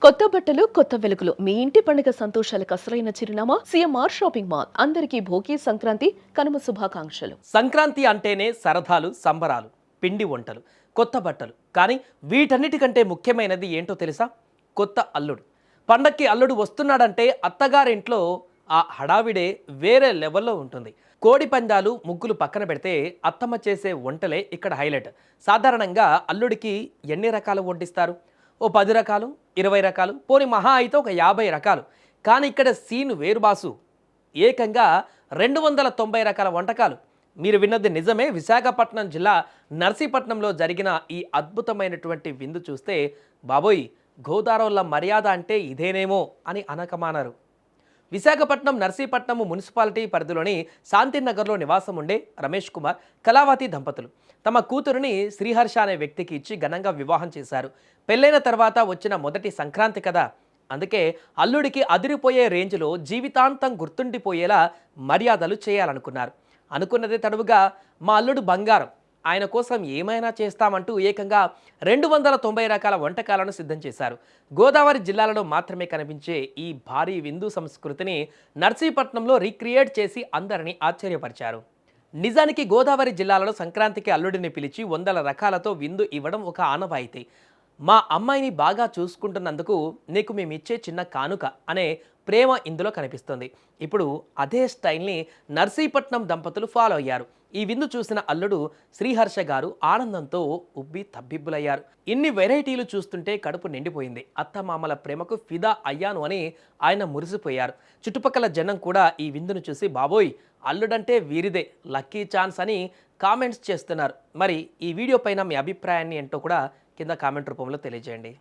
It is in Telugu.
కొత్త బట్టలు కొత్త వెలుగులు మీ ఇంటి పండుగ సంతోషాలకు అసలైన చిరునామా సిఎంఆర్ షాపింగ్ మాల్. అందరికీ భోగి సంక్రాంతి కనుమ శుభాకాంక్షలు. సంక్రాంతి అంటేనే సరదాలు, సంబరాలు, పిండి వంటలు, కొత్త బట్టలు. కానీ వీటన్నిటికంటే ముఖ్యమైనది ఏంటో తెలుసా? కొత్త అల్లుడు. పండక్కి అల్లుడు వస్తున్నాడంటే అత్తగారింట్లో ఆ హడావిడే వేరే లెవెల్లో ఉంటుంది. కోడి పందాలు, ముగ్గులు పక్కన పెడితే అత్తమ్మ చేసే వంటలే ఇక్కడ హైలైట్. సాధారణంగా అల్లుడికి ఎన్ని రకాలు వడ్డిస్తారు? ఓ 10 రకాలు, 20 రకాలు, పోని మహా అయితే ఒక 50 రకాలు. కానీ ఇక్కడ సీన్ వేరు బాసు. ఏకంగా 290 రకాల వంటకాలు. మీరు విన్నది నిజమే. విశాఖపట్నం జిల్లా నర్సీపట్నంలో జరిగిన ఈ అద్భుతమైనటువంటి విందు చూస్తే బాబోయ్, గోదారోళ్ళ మర్యాద అంటే ఇదేనేమో అని అనకమానరు. విశాఖపట్నం నర్సీపట్నం మున్సిపాలిటీ పరిధిలోని శాంతినగర్లో నివాసం ఉండే రమేష్ కుమార్, కళావతి దంపతులు తమ కూతురుని శ్రీహర్ష అనే వ్యక్తికి ఇచ్చి ఘనంగా వివాహం చేశారు. పెళ్ళైన తర్వాత వచ్చిన మొదటి సంక్రాంతి కదా, అందుకే అల్లుడికి అదిరిపోయే రేంజ్లో జీవితాంతం గుర్తుండిపోయేలా మర్యాదలు చేయాలనుకున్నారు. అనుకున్నదే తడువుగా మా అల్లుడు బంగారం, ఆయన కోసం ఏమైనా చేస్తామంటూ ఏకంగా 290 రకాల వంటకాలను సిద్ధం చేశారు. గోదావరి జిల్లాలలో మాత్రమే కనిపించే ఈ భారీ విందు సంస్కృతిని నర్సీపట్నంలో రీక్రియేట్ చేసి అందరినీ ఆశ్చర్యపరిచారు. నిజానికి గోదావరి జిల్లాలలో సంక్రాంతికి అల్లుడిని పిలిచి 100 రకాలతో విందు ఇవ్వడం ఒక ఆనవాయితీ. మా అమ్మాయిని బాగా చూసుకుంటున్నందుకు నీకు మేమిచ్చే చిన్న కానుక అనే ప్రేమ ఇందులో కనిపిస్తుంది. ఇప్పుడు అదే స్టైల్ని నర్సీపట్నం దంపతులు ఫాలో అయ్యారు. ఈ విందు చూసిన అల్లుడు శ్రీహర్ష గారు ఆనందంతో ఉబ్బి తబ్బిబ్బులయ్యారు. ఇన్ని వెరైటీలు చూస్తుంటే కడుపు నిండిపోయింది. అత్తమామల ప్రేమకు ఫిదా అయ్యాను అని ఆయన మురిసిపోయారు. చుట్టుపక్కల జనం కూడా ఈ విందును చూసి బాబోయ్, అల్లుడంటే వీరిదే, లక్కీ ఛాన్స్ అని కామెంట్స్ చేస్తున్నారు. మరి ఈ వీడియో పైన మీ అభిప్రాయాన్ని ఏంటో కూడా కింద కామెంట్ రూపంలో తెలియజేయండి.